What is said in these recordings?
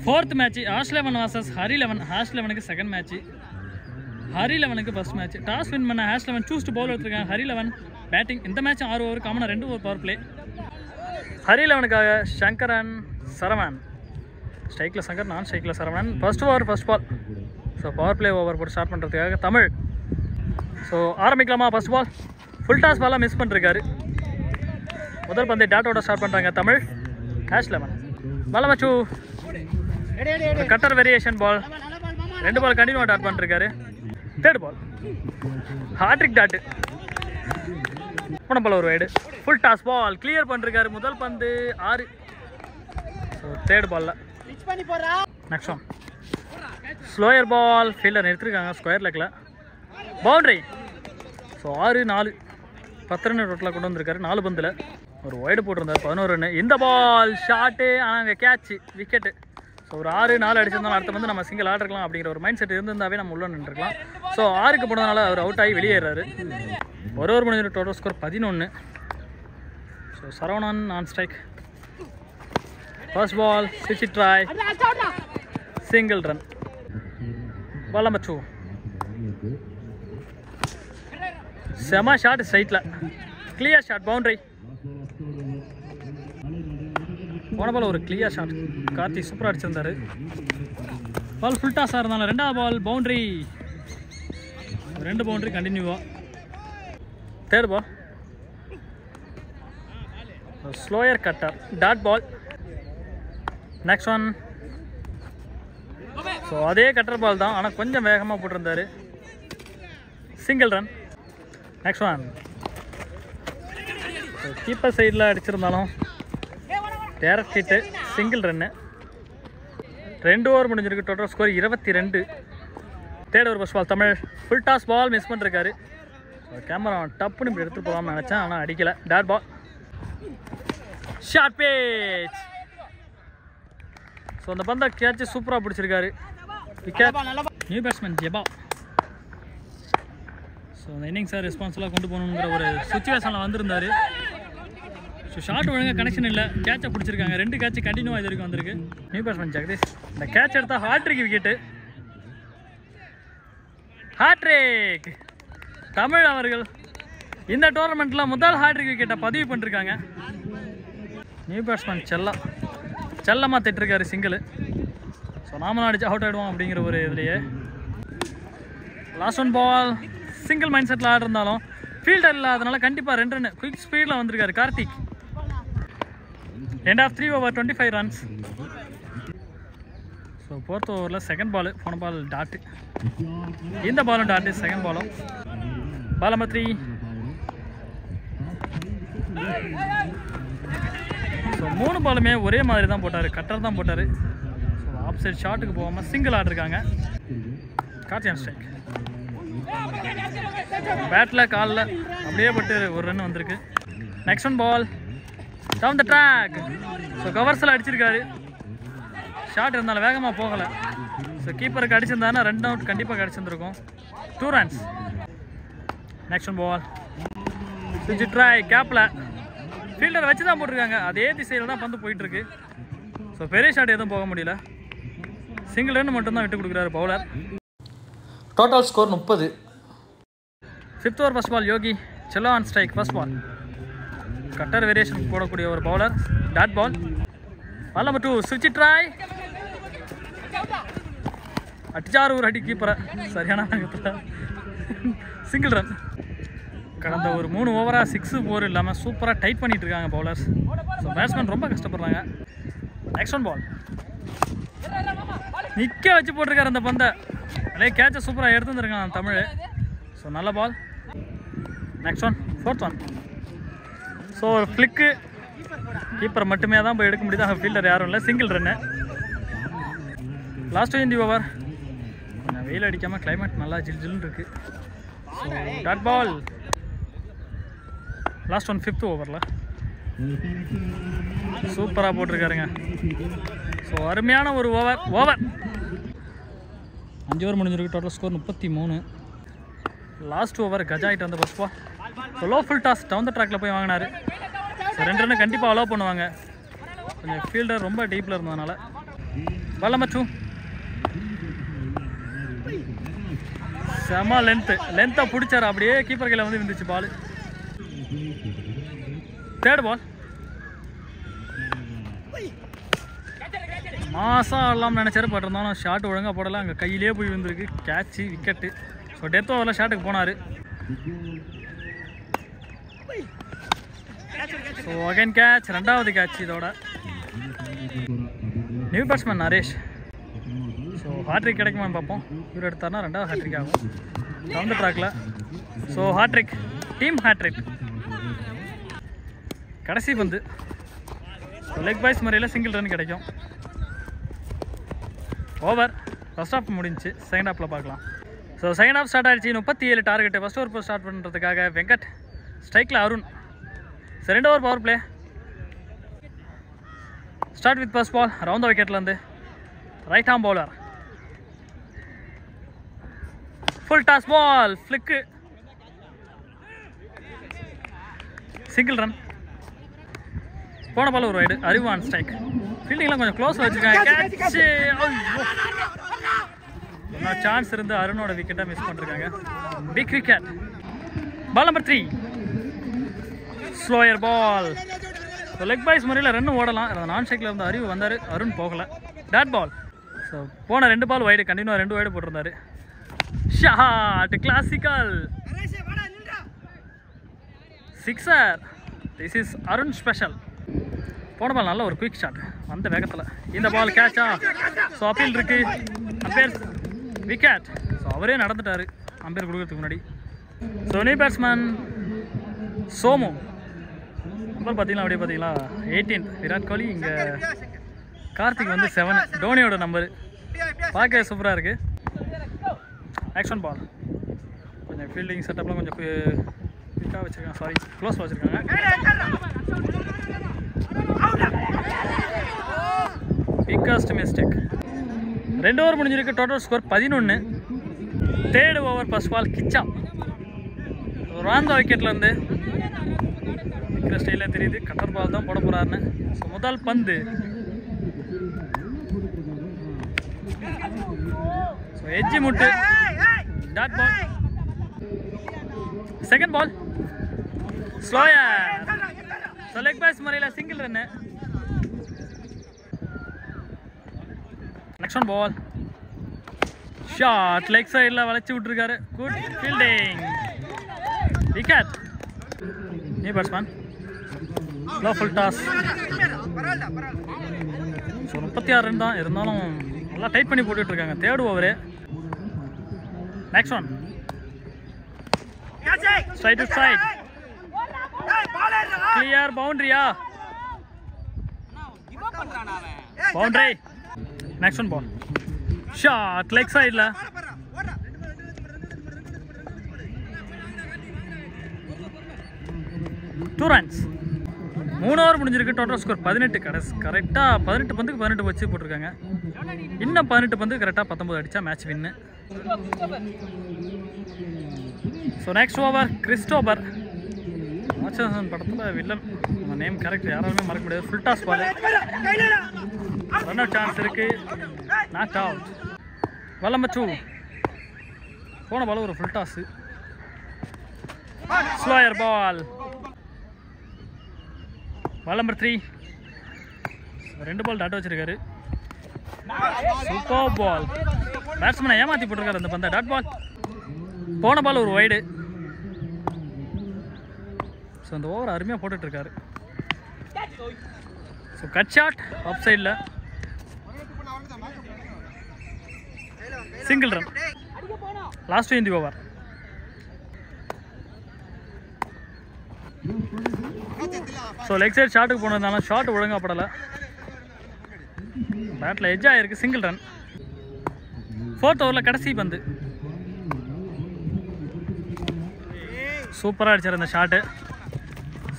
4th match Ash 11 vs Hari 11. Ash 11க்கு second match, Hari 11க்கு first match. Toss win பண்ண ஆஷ் 11 சூஸ் டு பவுல் எடுத்துருக்காங்க. ஹரி 11 பேட்டிங். இந்த மேட்ச் 6 ஓவர் காமனாக 2 ஓவர் பவர் பிளே. ஹரி 11க்காக சங்கரன் சரவணன். ஸ்ட்ரைக்கில் சங்கர், நான் ஸ்ட்ரைக்கில் Saravanan. First over first ball. So power play over போட்டு ஸ்டார்ட் பண்ணுறதுக்காக தமிழ். ஸோ ஆரம்பிக்கலாமா? ஃபர்ஸ்ட் பால் ஃபுல் டாஸ் பாலாக மிஸ் பண்ணிருக்காரு. முதல் பந்தை டாட்டோட ஸ்டார்ட் பண்ணுறாங்க தமிழ். ஆஷ் 11 பால் வச்சு கட்டர் வேரியேஷன் பால். 2 பால் கண்டினியூவாக டாட் பண்ணிருக்காரு. Third ball hattrick dot. போன பால் ஒரு wide. Full toss ball clear பண்ணிருக்காரு. முதல் பந்து 6. ஸோ தேர்ட் பாலில் next one slower ball. Fielder எடுத்துருக்காங்க ஸ்கொயர் லெக்கில். பவுண்ட்ரி. ஸோ 6-4 10 ரன் டோட்டலாக கொண்டு வந்திருக்காரு. 4 பந்தில் ஒரு வைடு போட்டிருந்தார். 11 ரன். இந்த பால் ஷாட்டு, ஆனால் அங்கே கேட்ச், விக்கெட்டு. ஸோ ஒரு 6-4 அடிச்சிருந்தாலும் அடுத்த வந்து நம்ம சிங்கிள் ஆடிருக்கலாம் அப்படிங்கிற ஒரு மைண்ட் செட் இருந்திருந்தாவே நம்ம உள்ள நின்றுக்கலாம். ஸோ 6க்கு போனதுனால அவர் அவுட் ஆகி வெளியேறாரு. ஒரு ஓவர் முடிஞ்ச டோட்டல் ஸ்கோர் 11. ஸோ சரவணன் நான் ஸ்ட்ரைக். ஃபர்ஸ்ட் பால் ஸ்விட்ச் try, single run. Ball number 2. செம ஷாட் ஸ்ட்ரைட்டில், கிளியர் ஷாட், பவுண்ட்ரி. போன பால் ஒரு கிளியர் ஷாட், கார்த்தி சூப்பராக அடிச்சிருந்தாரு. பால் ஃபுல் டாஸாக இருந்தாலும் 2வது பால் பவுண்ட்ரி. 2 பவுண்ட்ரி கண்டினியூவா. Third ball slower cutter, dot ball. Next one. So அதே கட்டர் பால் தான், ஆனால் கொஞ்சம் வேகமாக போட்டிருந்தாரு. Single run. Next one. So keeper சைடில் அடிச்சிருந்தாலும் direct hit, single run. 2 over முடிஞ்சிருக்கு. Total score 22. Third over first ball Tamil. Full toss ball miss பண்ணிருக்காரு. கேமரா டப்புன்னு இப்படி எடுத்துகிட்டு போகலாம்னு நினச்சேன், ஆனால் அடிக்கலை. Dot ball, short page. So அந்த பந்தை கேட்ச் சூப்பராக பிடிச்சிருக்காரு. Wicket. New batsman Jeba. So அந்த இன்னிங்ஸை ரெஸ்பான்ஸ்லாம் கொண்டு போகணுங்கிற ஒரு சுச்சுவேஷனில் வந்திருந்தார். ஸோ ஷார்ட் ஒழுங்காக கனெக்ஷன் இல்லை, கேட்சை பிடிச்சிருக்காங்க. 2 கேட்ச் கண்டினியூவாக இது வரைக்கும் வந்திருக்கு. New batsman Jagadeesh. இந்த கேட்ச் எடுத்தால் ஹாட்ரிக் விக்கெட்டு. ஹாட்ரிக். தமிழ் அவர்கள் இந்த டோர்னமெண்ட்டில் முதல் ஹாட்ரிக் விக்கெட்டை பதிவு பண்ணிருக்காங்க. நியூ பேட்ஸ்மேன் செல்லமாக திட்டிருக்காரு சிங்கிள். ஸோ நாமளும் அடிச்சு அவுட் ஆகிடுவோம் அப்படிங்கிற ஒரு இதுலேயே. Last one ball single mind settle ஆடிருந்தாலும் ஃபீல்டர் இல்லாதனால கண்டிப்பாக 2 ரன் குயிக் ஸ்பீடில் வந்திருக்காரு Karthik. End of 3 over 25 runs. So 4th ஓவரில் செகண்ட் பால். போன பால் டாட்டு, இந்த பாலும் டாட்டு. செகண்ட் பாலும். பால் நம்பர் 3. ஸோ 3 பாலுமே ஒரே மாதிரி தான் போட்டார், கட்டர் தான் போட்டார். ஸோ ஆஃப் சைட் ஷாட்டுக்கு போகாமல் சிங்கிள் ஆடிருக்காங்க. கார்த்தியான் ஸ்ட்ரைக். பேட்டில் காலில் அப்படியே பட்டு ஒரு ரன் வந்திருக்கு. Next one ball down the track. So கவர்ஸில் அடிச்சிருக்காரு. ஷாட் இருந்தாலும் வேகமாக போகலை. ஸோ கீப்பருக்கு அடிச்சிருந்தாருன்னா 2 அவுட் கண்டிப்பாக கிடச்சிருந்துருக்கும். 2 runs. நெக்ஸ்ட் ஒன் பால் ஸ்விட்ச் ட்ரை, கேப்பில் ஃபீல்டர் வச்சு தான் போட்டிருக்காங்க. அதே திசையில் தான் பந்து போயிட்டுருக்கு. ஸோ பெரிய ஷாட் எதுவும் போக முடியல. சிங்கிள் ரன் மட்டும்தான் விட்டு கொடுக்குறாரு bowler. Total score 30. 5th over first ball Yogi Chello on strike. First ball cutter variation போடக்கூடிய ஒரு bowler. Dot ball. Ball number 2 ஸ்விட்ச் ட்ரை. அடிச்சார் ஒரு அடி கீப்பரை. சரியான சிங்கிள் ரன். கடந்த ஒரு 3 ஓவராக 6 4 இல்லாமல் சூப்பராக டைட் பண்ணிட்டு இருக்காங்க பவுலர்ஸ். ஸோ பேட்ஸ்மேன் ரொம்ப கஷ்டப்படுறாங்க. நெக்ஸ்ட் ஒன் பால் நிற்க வச்சு போட்டிருக்காரு அந்த பந்தை. அதே கேட்சை சூப்பராக எடுத்து வந்துருக்காங்க தமிழ். ஸோ நல்ல ball. Next one 4th one. So ஒரு ஃப்ளிக்கு, கீப்பர் மட்டுமே தான் போய் எடுக்க முடியுது, ஃபீல்டர் யாரும் இல்லை. Single run. லாஸ்ட் இந்த ஓவர் கொஞ்சம் வெயில் அடிக்காமல் கிளைமேட் நல்லா ஜில்னு இருக்குது. So dot ball. Last one 5th ஓவரில் சூப்பராக போட்டிருக்காருங்க. ஸோ அருமையான ஒரு ஓவர். 5 ஓவர் முடிஞ்சிருக்கு. Total score 33. லாஸ்ட் ஓவர் கஜாயிட்டு வந்த first ball. So low full toss down the ட்ராக்கில் போய் வாங்கினார். ஸோ 2 ரன் கண்டிப்பாக அலோவ் பண்ணுவாங்க. கொஞ்சம் ஃபீல்டர் ரொம்ப டீப்பில் இருந்ததுனால. Ball number 2. செம லென்த்தை பிடிச்சார், அப்படியே கீப்பர் கையில் வந்து விழுந்துச்சு பால். தேர்ட் பால். மாசா ஆடலாம்னு நினச்சாரு, பட் இருந்தாலும் ஷாட் ஒழுங்காக போடலாம், அங்கே கையிலே போய் விழுந்துருக்கு. Catch, wicket. ஸோ டெத் ஓவரில் ஷாட்டுக்கு போனார். ஸோ அகைன் கேட்ச், ரெண்டாவது கேட்ச் இதோட. New batsman Naresh. So hat trick கிடைக்குமான்னு பார்ப்போம். இவர் எடுத்தார்னா ரெண்டாவது ஹாட்ரிக் ஆகும் டவுன் த ட்ராக்கில். So hat trick, team hat trick. கடைசி பந்து. ஸோ லெக் பாய்ஸ் முறையில் சிங்கிள் ரன் கிடைக்கும். ஓவர். ஃபர்ஸ்ட் ஹாஃப் முடிஞ்சு, செகண்ட் ஹாஃபில் பார்க்கலாம். ஸோ செகண்ட் ஹாஃப் ஸ்டார்ட் ஆகிடுச்சு. 37 டார்கெட்டு. ஃபர்ஸ்ட் ஓவர் ஸ்டார்ட் பண்ணுறதுக்காக வெங்கட், ஸ்ட்ரைக்கில் Arun. Second over power play. Start with first ball. Round the விக்கெட்லேருந்து right arm bowler. Full toss ball, flick, single run. போன ball ஒரு wide. அறிவான் ஸ்ட்ரைக். ஃபீல்டிங்லாம் கொஞ்சம் க்ளோஸ் வச்சுருக்காங்க. Catch. Chance இருந்து அருணோட விக்கெட்டை மிஸ் பண்ணிருக்காங்க. Big wicket. Ball number 3. Slower ball. Leg byes முறையில் ரன் ஓடலாம். நான் ஸ்ட்ரைக்கில் இருந்த அறிவு வந்தார், அருண் போகலை. Dot ball. ஸோ போன 2 பால் வைடு, கண்டினியூவாக 2 வைடு போட்டிருந்தாரு. Shot, classical sixer. This is Arun special. போன பால் நல்ல ஒரு குயிக் ஷாட் அந்த வேகத்தில். இந்த பால் கேட்சா? ஸோ அப்பீல் இருக்கு. Umpire wicket. ஸோ அவரே நடந்துட்டார் அம்பேர் கொடுக்கறதுக்கு முன்னாடி. So new batsman Somu. Number பார்த்தீங்களா, அப்படியே பார்த்தீங்களா 18 விராட் கோலி. இங்கே கார்த்திக் வந்து 7 டோனியோட நம்பரு. பார்க்க சூப்பராக இருக்குது. Action ball. கொஞ்சம் ஃபீல்டிங் செட்டப்லாம் கொஞ்சம் குயிக்காக வச்சுருக்காங்க. சாரி, க்ளோஸ் வச்சுருக்காங்க. Biggest mistake. 2 ஓவர் முடிஞ்சிருக்கு. Total score 11. Third over first ball Kicha. Round the விக்கெட்லேருந்து இருக்கிற ஸ்டைலில் தெரியுது கட்டர் பால் தான் போட போகிறாருன்னு. ஸோ முதல் பந்து. ஸோ எஜ்ஜி முட்டு. Dot ball. Second ball slower. So leg byes முறையில் single run. Next one ball. Shot leg சைடில் வளைச்சி விட்டுருக்காரு. Good fielding. Wicket. New batsman. Low full toss. So 36 run தான், இருந்தாலும் நல்லா டைட் பண்ணி போட்டுட்ருக்காங்க. Third over. Next one. Straight to straight. Clear. பவுண்டரியா? Boundary. Next one ball. Shot leg சைடில். Two runs. 3 ஓவர் முடிஞ்சிருக்கு. Total score 18. கரெக்டாக 18 பந்துக்கு 18 வச்சு போட்டிருக்காங்க. இன்னும் 18 பந்து கரெக்டாக 19 அடித்தா match win. So next over Christopher. Ratsasan படத்தில் வில்லன், நம்ம நேம் கரெக்ட் யாராலுமே மறக்க முடியாது. Full toss ball. Run out chance இருக்குது. Not out. Ball number 2. போன பால் ஒரு full toss. Slower ball. Ball number 3. 2 ball dot வச்சிருக்காரு. Super ball. பேட்ஸ்மேனை ஏமாற்றி போட்டிருக்காரு அந்த பந்தை. Dot ball. போன பால் ஒரு வைடு. ஸோ அந்த ஓவர் அருமையாக போட்டுட்ருக்காரு. ஸோ கட் ஷாட் ஆஃப் சைடில். Single run. Last in the over. So leg side ஷாட்டுக்கு போனதுனால ஷாட் ஒழுங்காக படலை. பேட்டில் எட்ஜ் ஆகிருக்கு. Single run. 4th ஓவரில் கடைசி பந்து. சூப்பராக அடிச்சார் அந்த ஷாட்டு.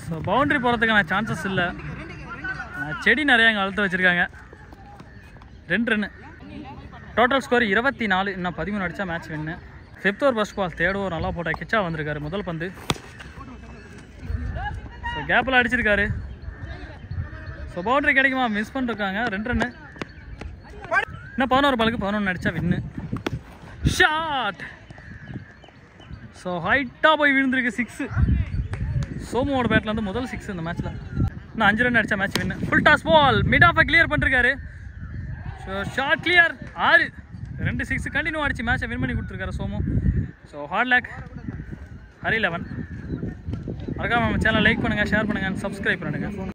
ஸோ பவுண்ட்ரி போகிறதுக்கான சான்சஸ் இல்லை. செடி நிறையா இங்கே வளர்த்து வச்சுருக்காங்க. 2 ரன்னு. Total score 24. இன்னும் 13 அடித்தா match win. 5th over first ball. Third over நல்லா போட்டால் கிச்சா வந்திருக்காரு. முதல் பந்து. ஸோ கேப்பில் அடிச்சிருக்காரு. ஸோ பவுண்ட்ரி கிடைக்குமா? மிஸ் பண்ணிருக்காங்க. 2 ரன்னு. இன்னும் 11 பாலுக்கு 11 அடித்தா வின்னு. ஷாட். ஸோ ஹைட்டாக போய் விழுந்திருக்கு 6. சோமுவோட பேட்டில் வந்து முதல் 6 இந்த மேட்ச்சில். இன்னும் 5 ரன் அடித்தா match win. Full toss ball mid ஆஃபை கிளியர் பண்ணிருக்காரு. So shot clear. 6 2 6 கண்டினியூ அடிச்சு மேட்சை வின் பண்ணி கொடுத்துருக்காரு சோமு. ஸோ ஹார்ட் லேக் ஹரி 11. மறக்காம நம்ம சேனலை லைக் பண்ணுங்கள், ஷேர் பண்ணுங்கள், சப்ஸ்கிரைப் பண்ணுங்கள்.